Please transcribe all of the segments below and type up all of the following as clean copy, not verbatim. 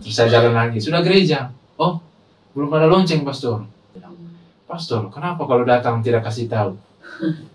Terus saya jalan lagi, sudah gereja. Oh, belum ada lonceng, pastor. Pastor, kenapa kalau datang tidak kasih tahu?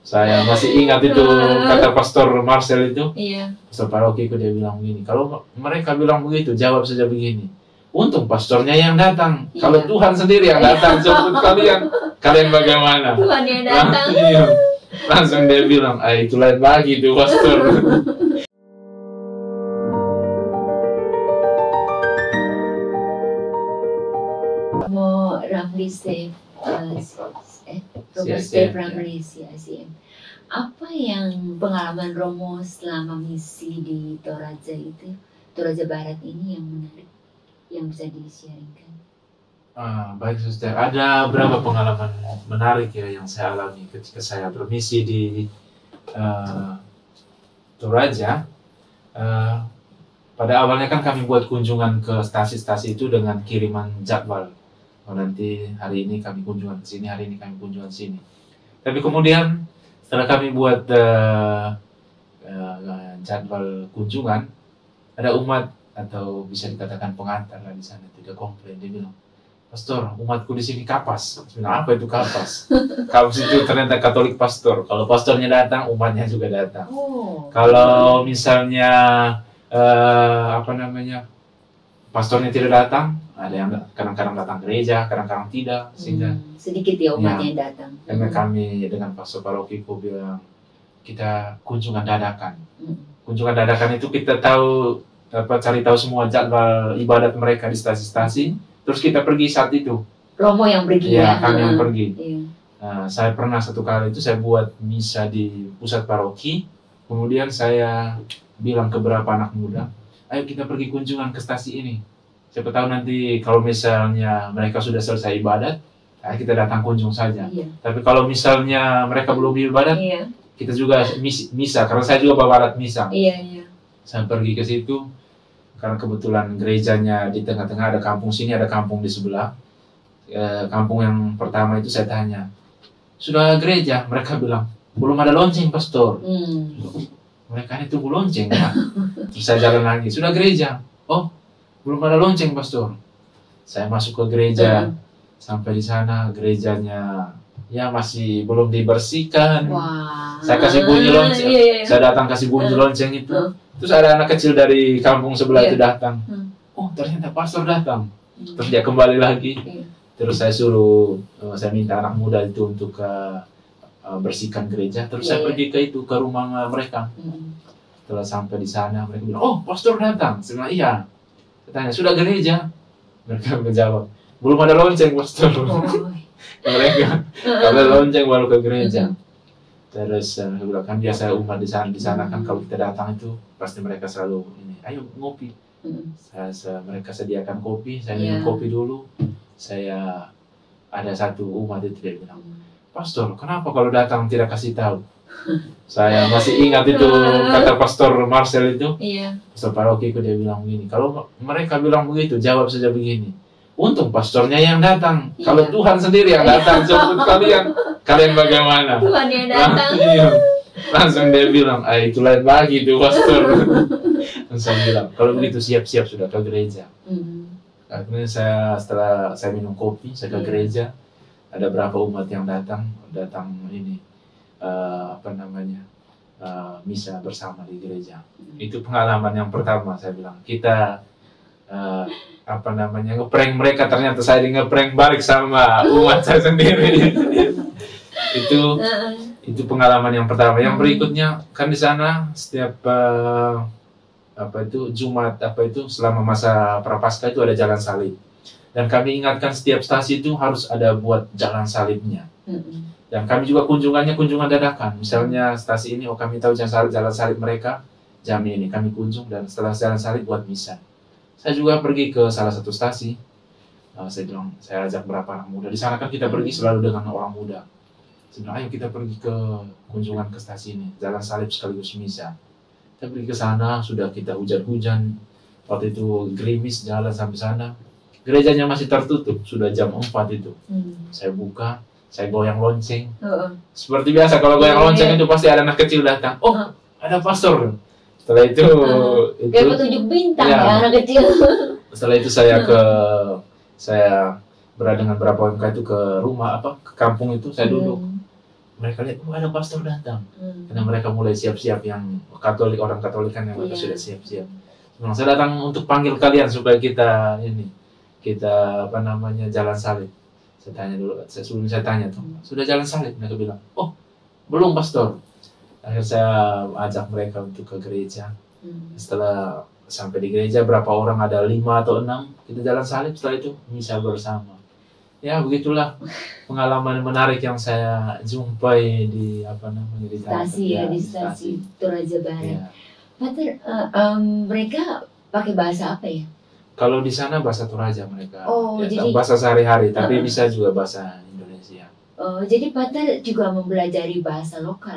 Saya masih ingat itu kata Pastor Marcel itu. Iya. Pastor parokiku dia bilang begini, kalau mereka bilang begitu, jawab saja begini. Untung pastornya yang datang. Iya. Kalau Tuhan sendiri yang datang, jemput kalian bagaimana? Tuhan yang datang. Iya. Langsung dia bilang, itu lain lagi tuh pastor. Mau Ramli Steve, Romo Steve Ramli CICM. Apa yang pengalaman Romo selama misi di Toraja itu, Toraja Barat ini yang menarik, yang bisa di-sharingkan? Baik suster, ada beberapa pengalaman menarik ya yang saya alami ketika saya bermisi di Toraja. Pada awalnya kan kami buat kunjungan ke stasi-stasi itu dengan kiriman jadwal. Nanti hari ini kami kunjungan ke sini, hari ini kami kunjungan ke sini. Tapi kemudian setelah kami buat jadwal kunjungan, ada umat atau bisa dikatakan pengantar lah di sana itu dia komplain, dia bilang, pastor, umatku di sini kapas. Apa itu kapas? Kapas itu ternyata Katolik pastor. Kalau pastornya datang, umatnya juga datang. Kalau misalnya pastornya tidak datang, ada yang kadang-kadang datang gereja, kadang-kadang tidak, sehingga sedikit ya umatnya yang datang. Karena kami dengan pastor parokiku bilang kita kunjungan dadakan. Kunjungan dadakan itu kita tahu cari tahu semua jadwal ibadat mereka di stasi-stasi, terus kita pergi saat itu. Romo yang pergi ya? Kami yang pergi. Iya. Saya pernah satu kali itu saya buat misa di pusat paroki, kemudian saya bilang ke beberapa anak muda, ayo kita pergi kunjungan ke stasi ini. Siapa tahu nanti kalau misalnya mereka sudah selesai ibadat, kita datang kunjung saja. Iya. Tapi kalau misalnya mereka belum ibadat, iya, kita juga misa, karena saya juga bawa alat misa. Iya. Saya pergi ke situ, karena kebetulan gerejanya di tengah-tengah, ada kampung sini, ada kampung di sebelah. Kampung yang pertama itu saya tanya, sudah gereja? Mereka bilang, belum ada lonceng, pastor. Mereka ini tunggu lonceng, ya? Terus saya jalan lagi, sudah gereja? Oh, belum ada lonceng, pastor. Saya masuk ke gereja, sampai di sana gerejanya ya masih belum dibersihkan. Wah. Saya kasih bunyi lonceng, saya datang kasih bunyi lonceng itu. Terus ada anak kecil dari kampung sebelah itu datang. Oh, ternyata pastor datang. Terus dia kembali lagi. Terus saya suruh, saya minta anak muda itu untuk bersihkan gereja. Terus saya pergi ke rumah mereka. Setelah sampai di sana, mereka bilang, oh, pastor datang. Saya bilang, iya. Saya tanya, sudah gereja? Mereka menjawab, belum ada lonceng, pastor. Mereka, kalau lonceng baru ke gereja. Terus mereka bilang, kan biasa umat di sana kan kalau kita datang itu pasti mereka selalu ini, ayo ngopi. Mereka sediakan kopi, saya minum kopi dulu. Saya ada satu umat itu dia bilang, pastor, kenapa kalau datang tidak kasih tahu? Saya masih ingat itu kata Pastor Marcel itu. Iya. Pastor parokiku dia bilang begini, kalau mereka bilang begitu, jawab saja begini. Untung pastornya yang datang. Kalau Tuhan sendiri yang datang, jemput kalian bagaimana? Tuhan yang datang. Langsung dia bilang, itu lain lagi tuh pastor. Langsung bilang, kalau begitu siap-siap sudah ke gereja. Akhirnya setelah saya minum kopi, saya ke gereja. Ada berapa umat yang datang ini misa bersama di gereja. Itu pengalaman yang pertama saya bilang. Kita ngeprank mereka, ternyata saya ngeprank balik sama umat saya sendiri. itu pengalaman yang pertama. Yang berikutnya kan di sana setiap Jumat selama masa Prapaskah itu ada jalan salib. Dan kami ingatkan setiap stasi itu harus ada buat jalan salibnya. Dan kami juga kunjungan dadakan. Misalnya stasi ini, kami tahu jalan salib mereka jam ini, kami kunjung dan setelah jalan salib buat misa. Saya juga pergi ke salah satu stasi. Saya ajak berapa anak muda. Di sana kan kita pergi selalu dengan orang muda. Saya bilang, ayo kita pergi ke kunjungan ke stasi ini, jalan salib sekaligus misa. Kita pergi ke sana, sudah kita hujan-hujan. Waktu itu gerimis jalan sampai sana. Gerejanya masih tertutup, sudah jam 4 itu. Saya buka, saya goyang lonceng. Seperti biasa kalau goyang lonceng itu pasti ada anak kecil datang. Oh, ada pastor. Setelah itu kayak petunjuk bintang ya anak kecil. Setelah itu saya berada dengan beberapa OMK itu ke rumah ke kampung itu saya duduk. Mereka lihat, ada pastor datang. Karena mereka mulai siap-siap, yang Katolik, orang Katolik kan yang mereka sudah siap-siap. Saya datang untuk panggil kalian supaya kita jalan salib. Saya tanya dulu, sebelum saya tanya tuh, sudah jalan salib? Mereka bilang, oh belum pastor. Akhirnya saya ajak mereka untuk ke gereja. Setelah sampai di gereja, berapa orang, ada 5 atau 6, kita jalan salib. Setelah itu misa bersama. Ya begitulah pengalaman menarik yang saya jumpai di stasi Toraja Barat. Ya. Pater, mereka pakai bahasa apa ya? Kalau di sana bahasa Toraja mereka, jadi bahasa sehari-hari, tapi bisa juga bahasa Indonesia. Jadi Pater juga mempelajari bahasa lokal.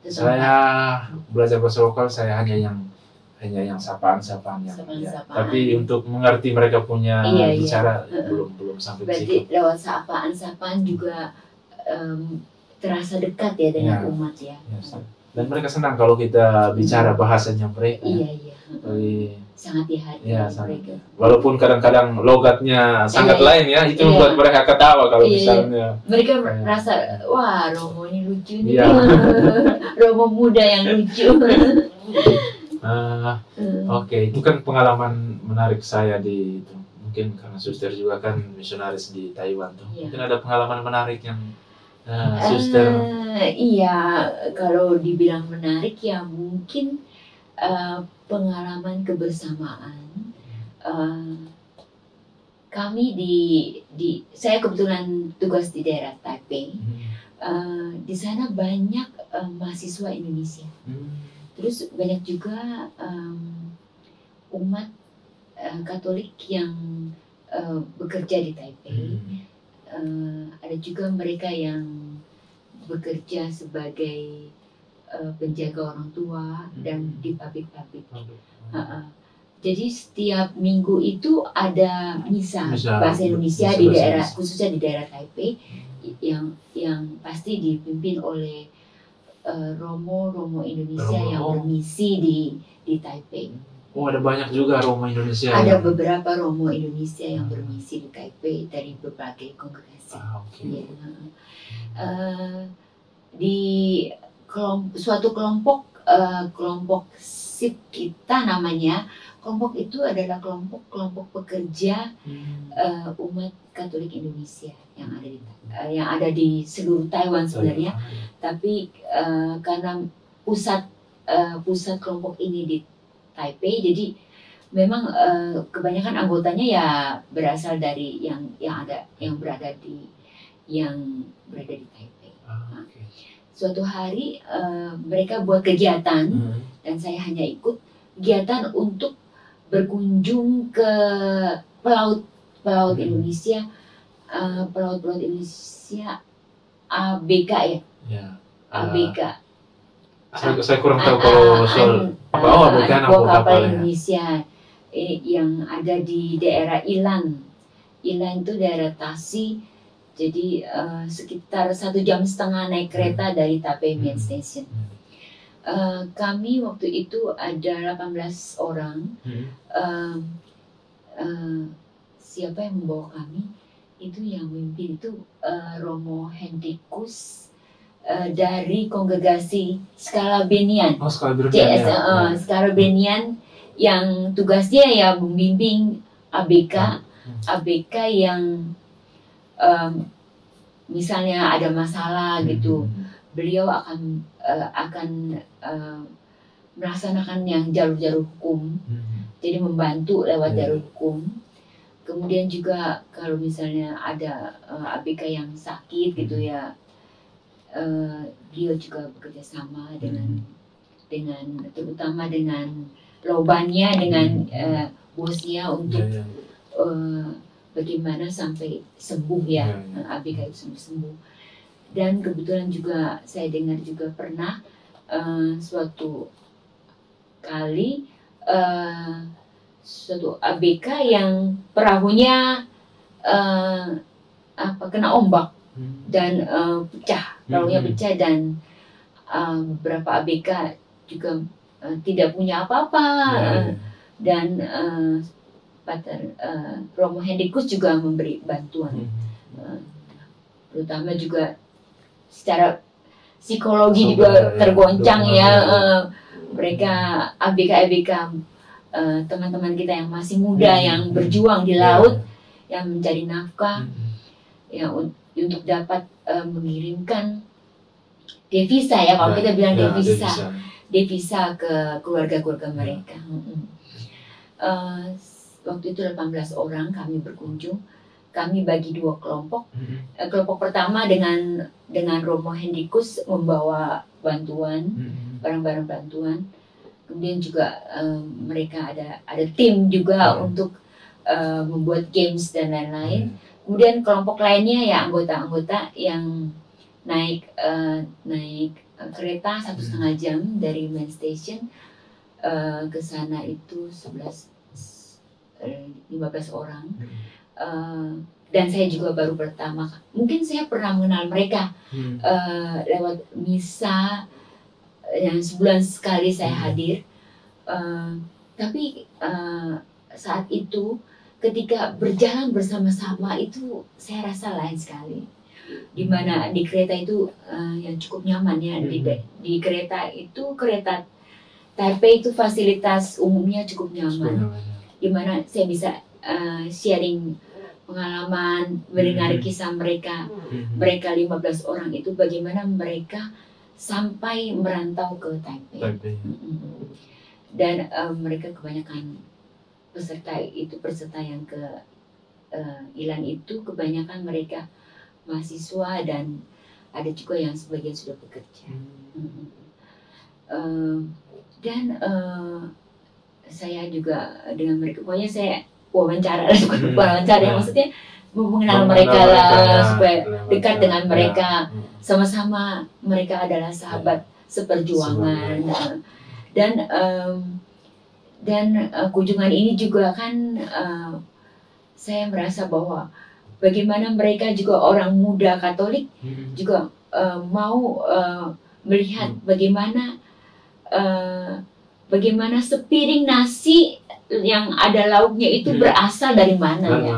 Saya belajar bahasa lokal, saya hanya yang sapaan-sapaan yang tapi untuk mengerti mereka punya bicara belum sampai ke situ. Berarti lewat sapaan-sapaan juga terasa dekat ya dengan umat ya. Dan mereka senang kalau kita bicara bahasanya mereka. Sangat dihati mereka. Walaupun kadang-kadang logatnya sangat lain ya, itu membuat mereka ketawa kalau misalnya. Mereka merasa, wah Romo ini lucu nih. Romo muda yang lucu. Oke, itu kan pengalaman menarik saya di itu. Mungkin karena suster juga kan misionaris di Taiwan tuh. Mungkin ada pengalaman menarik yang suster. Iya, kalau dibilang menarik ya mungkin pengalaman kebersamaan. Kami saya kebetulan tugas di daerah Taipei. Di sana banyak mahasiswa Indonesia. Terus banyak juga umat Katolik yang bekerja di Taipei. Ada juga mereka yang bekerja sebagai penjaga orang tua dan di pabrik-pabrik. Jadi setiap minggu itu ada misa bahasa Indonesia di daerah, khususnya di daerah Taipei, yang pasti dipimpin oleh Romo Indonesia yang bermisi di Taipei. Oh, ada banyak juga Romo Indonesia. Ada beberapa Romo Indonesia yang bermisi di Taipei dari berbagai kongregasi. Di suatu kelompok SIP kita namanya, kelompok itu adalah kelompok pekerja umat Katolik Indonesia yang ada di seluruh Taiwan sebenarnya. Tapi karena pusat kelompok ini di Taipei, jadi memang kebanyakan anggotanya ya berasal dari yang berada di Taipei. Suatu hari mereka buat kegiatan dan saya hanya ikut kegiatan untuk berkunjung ke pelaut Indonesia, pelaut Indonesia ABK ya. ABK. Saya kurang tahu kalau soal ABK anak kapal Indonesia yang ada di daerah Ilan. Ilan itu daerah Tasik. Jadi sekitar 1,5 jam naik kereta dari Taipei Main Station. Kami waktu itu ada 18 orang. Siapa yang membawa kami? Itu yang memimpin itu Romo Hendrikus dari kongregasi Scalabenian. Scalabenian yang tugasnya ya membimbing ABK yang misalnya ada masalah gitu, beliau akan melaksanakan yang jalur hukum, jadi membantu lewat jalur hukum. Kemudian juga kalau misalnya ada ABK yang sakit gitu ya, beliau juga bekerja sama dengan terutama dengan lobannya, dengan bosnya untuk bagaimana sampai sembuh ya, ABK itu sembuh. Dan kebetulan juga saya dengar juga pernah suatu kali suatu ABK yang perahunya kena ombak dan pecah, perahunya pecah, dan beberapa ABK juga tidak punya apa-apa dan Pater Romo Hendrikus juga memberi bantuan, terutama juga secara psikologi juga tergoncang ya, mereka ABK teman-teman kita yang masih muda yang berjuang di laut, yang mencari nafkah, ya untuk dapat mengirimkan devisa ya, kalau kita bilang devisa ke keluarga-keluarga mereka. Waktu itu 18 orang kami berkunjung, kami bagi 2 kelompok. Kelompok pertama dengan Romo Hendrikus membawa bantuan, barang-barang bantuan. Kemudian juga mereka ada tim juga untuk membuat games dan lain-lain. Kemudian kelompok lainnya ya anggota-anggota yang naik kereta 1,5 jam dari main station ke sana, itu 15 orang. Dan saya juga baru pertama, mungkin saya pernah mengenal mereka lewat misa yang sebulan sekali saya hadir, tapi saat itu ketika berjalan bersama-sama itu saya rasa lain sekali. Dimana di kereta itu yang cukup nyaman ya, di kereta Taipei itu fasilitas umumnya cukup nyaman, dimana saya bisa sharing pengalaman, mendengar kisah mereka 15 orang itu, bagaimana mereka sampai merantau ke Taipei. Dan mereka kebanyakan peserta yang ke Ilan itu kebanyakan mereka mahasiswa, dan ada juga yang sebagian sudah bekerja. Dan saya juga dengan mereka, pokoknya saya wawancara, maksudnya mengenal mereka lah, supaya dekat dengan mereka, sama-sama mereka adalah sahabat seperjuangan. Dan kunjungan ini juga kan saya merasa bahwa bagaimana mereka juga orang muda Katolik juga mau melihat bagaimana sepiring nasi yang ada lauknya itu berasal dari mana ya.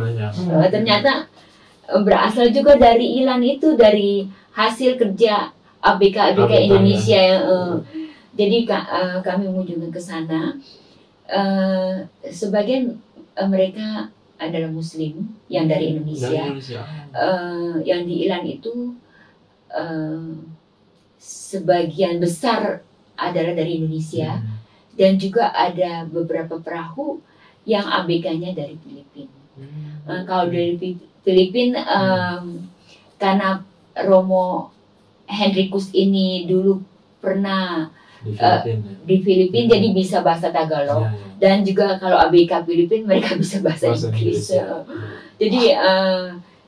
Ternyata berasal juga dari Ilan itu, dari hasil kerja ABK Indonesia. Jadi kami mengunjungi ke sana. Sebagian mereka adalah Muslim yang dari Indonesia. Yang di Ilan itu sebagian besar adalah dari Indonesia, dan juga ada beberapa perahu yang ABK-nya dari Filipina. Kalau dari Filipina, karena Romo Hendrikus ini dulu pernah di Filipina, jadi bisa bahasa Tagalog. Dan juga kalau ABK Filipina mereka bisa bahasa Inggris. Jadi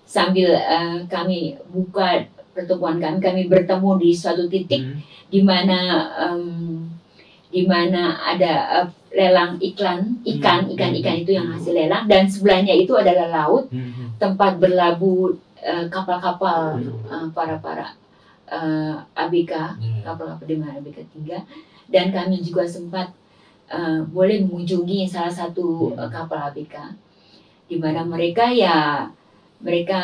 sambil kami buka pertemuan kami bertemu di suatu titik di mana ada lelang ikan itu yang hasil lelang, dan sebelahnya itu adalah laut, tempat berlabuh kapal-kapal para ABK, kapal-kapal di mana ABK tinggal. Dan kami juga sempat boleh mengunjungi salah satu kapal ABK, di mana mereka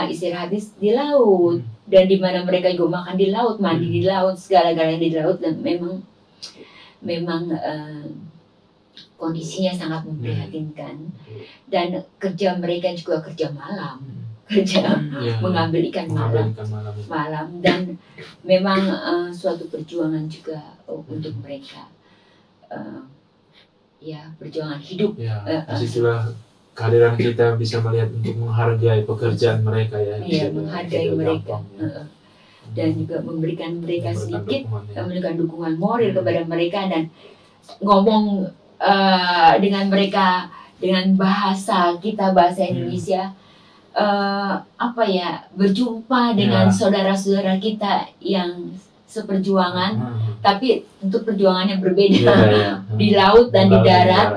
istirahat di laut, dan di mana mereka juga makan di laut, mandi di laut, segala-galanya di laut. Dan memang kondisinya sangat memprihatinkan. Dan kerja mereka juga kerja malam, mengambil ikan malam, dan memang suatu perjuangan juga untuk mereka, perjuangan hidup. Disitulah kehadiran kita bisa melihat untuk menghargai pekerjaan mereka ya. Menghargai mereka. Dan juga memberikan mereka sedikit, memberikan dukungan moral kepada mereka, dan ngomong dengan mereka dengan bahasa Indonesia, berjumpa dengan saudara-saudara kita yang seperjuangan, tapi untuk perjuangannya berbeda di laut dan di darat,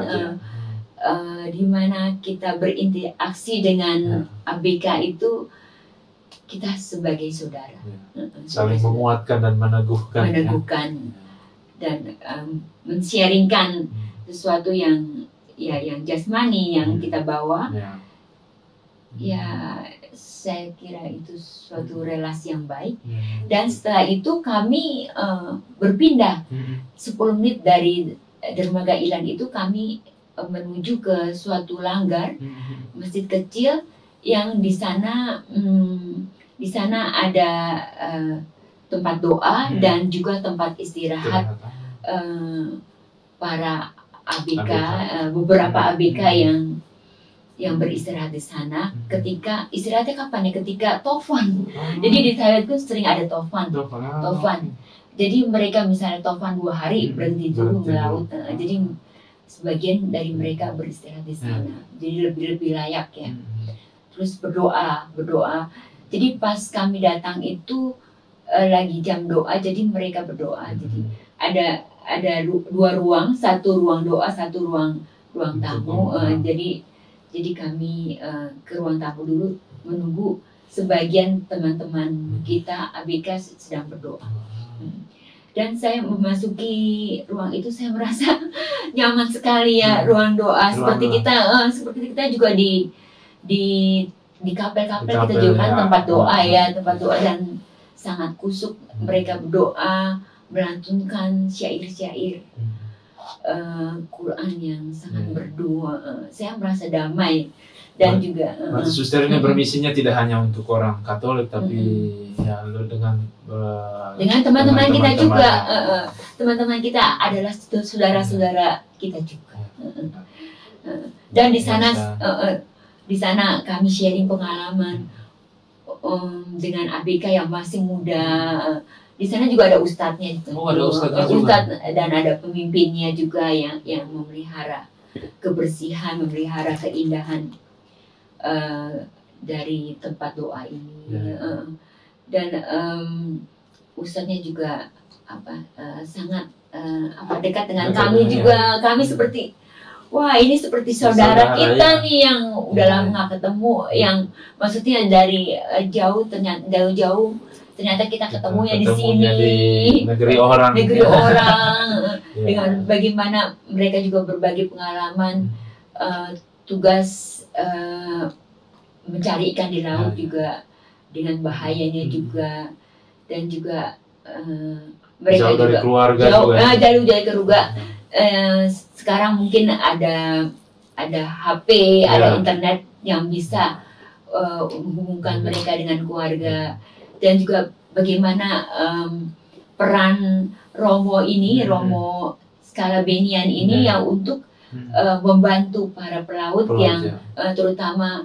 di mana kita berinteraksi dengan ABK itu, kita sebagai saudara, saling menguatkan dan meneguhkan. Dan men-sharingkan sesuatu yang ya yang jasmani yang kita bawa, ya saya kira itu suatu relasi yang baik. Dan setelah itu kami berpindah 10 menit dari dermaga Ilan itu kami menuju ke suatu langgar masjid kecil yang di sana ada tempat doa dan juga tempat istirahat para ABK, beberapa ABK yang beristirahat di sana. Ketika istirahatnya kapan ya? Ketika tofan. Jadi di Thailand itu sering ada tofan. Jadi mereka misalnya tofan 2 hari berhenti dulu melaut. Jadi sebagian dari mereka beristirahat di sana. Jadi lebih layak ya. Terus berdoa. Jadi pas kami datang itu lagi jam doa. Jadi mereka berdoa. Jadi ada 2 ruang, 1 ruang doa, 1 ruang tamu. Jadi kami ke ruang tamu dulu menunggu sebagian teman-teman kita ABK sedang berdoa. Dan saya memasuki ruang itu, saya merasa nyaman sekali ya, ruang doa. Seperti kita juga di kapel-kapel kita juga kan tempat doa ya, tempat doa, dan sangat kusuk. Mereka berdoa, melantunkan syair-syair Quran yang sangat berdua. Saya merasa damai dan juga. Berarti suster ini bermisinya tidak hanya untuk orang Katolik, tapi ya dengan teman-teman kita juga. Teman-teman kita adalah saudara-saudara kita juga. Dan di sana kami sharing pengalaman dengan ABK yang masih muda. Di sana juga ada ustadznya itu. Ada ustadznya juga. Dan ada pemimpinnya juga yang memelihara kebersihan, memelihara keindahan dari tempat doa ini. Dan ustadznya juga sangat dekat dengan kami juga. Kami seperti, wah ini seperti saudara kita nih yang udah lama nggak ketemu, yang maksudnya dari jauh-jauh ternyata kita ketemunya di sini, di negeri orang dengan bagaimana mereka juga berbagi pengalaman tugas mencari ikan di laut juga dengan bahayanya juga, dan juga mereka jauh dari juga keluarga jauh dari keluarga. Sekarang mungkin ada HP, ada internet yang bisa menghubungkan mereka dengan keluarga. Dan juga bagaimana peran Romo ini, Romo Scalabenian ini yang untuk membantu para pelaut yang terutama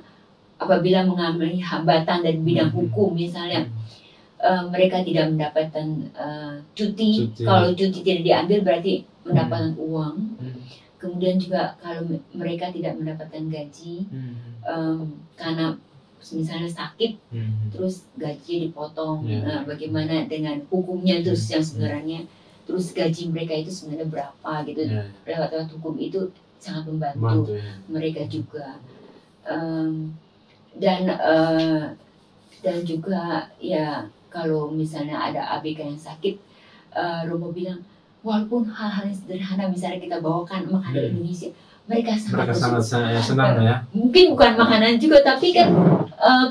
apabila mengalami hambatan dari bidang hukum, misalnya mereka tidak mendapatkan cuti. Kalau cuti tidak diambil berarti mendapatkan uang. Kemudian juga kalau mereka tidak mendapatkan gaji karena misalnya sakit, terus gaji dipotong. Bagaimana dengan hukumnya terus yang sebenarnya, terus gaji mereka itu sebenarnya berapa gitu. Lewat hukum itu sangat membantu mereka juga. Dan juga ya kalau misalnya ada ABK yang sakit, Romo bilang walaupun hal-hal yang sederhana misalnya kita bawakan makanan Indonesia, mereka sangat senang ya. Mungkin bukan makanan juga, tapi kan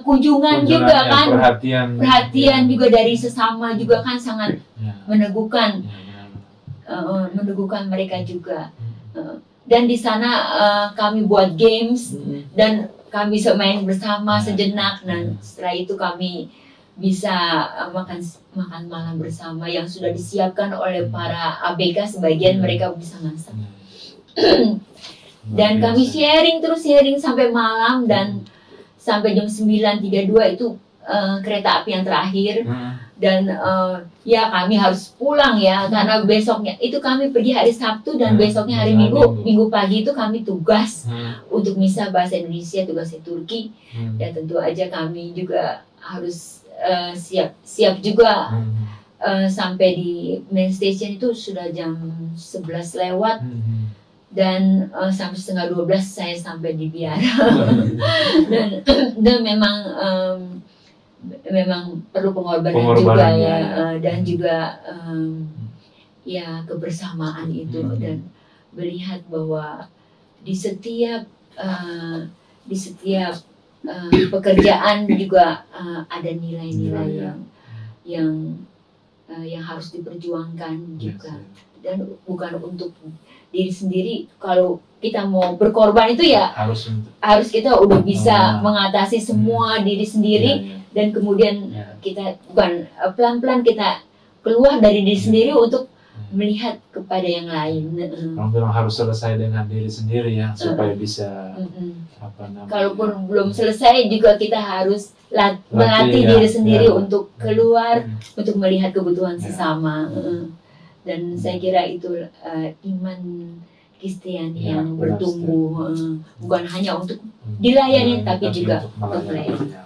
kunjungan juga kan, perhatian juga dari sesama juga kan sangat meneguhkan, meneguhkan mereka juga. Dan di sana kami buat games dan kami bisa main bersama sejenak, dan setelah itu kami bisa makan malam bersama yang sudah disiapkan oleh para ABK. Sebagian mereka bisa masak. Dan kami sharing sampai malam, dan sampai jam 9.32 itu kereta api yang terakhir. Dan ya kami harus pulang ya, karena besoknya itu kami pergi hari Sabtu, dan besoknya hari Minggu pagi itu kami tugas untuk misa bahasa Indonesia, tugasnya Turki. Dan tentu aja kami juga harus siap juga. Sampai di main station itu sudah jam 11 lewat. Dan sampai setengah 12 saya sampai di biara. dan memang perlu pengorbanan juga ya, dan juga ya kebersamaan itu, dan melihat bahwa di setiap pekerjaan juga ada nilai-nilai yang harus diperjuangkan juga, dan bukan untuk diri sendiri. Kalau kita mau berkorban itu ya harus kita udah bisa mengatasi semua diri sendiri, dan kemudian kita bukan pelan-pelan kita keluar dari diri sendiri untuk melihat kepada yang lain. Kamu bilang harus selesai dengan diri sendiri ya, supaya bisa kalaupun belum selesai juga kita harus melatih diri sendiri untuk keluar, untuk melihat kebutuhan sesama. Dan saya kira itu iman Kristen yang bertumbuh, bukan hanya untuk dilayani tapi juga untuk melayani.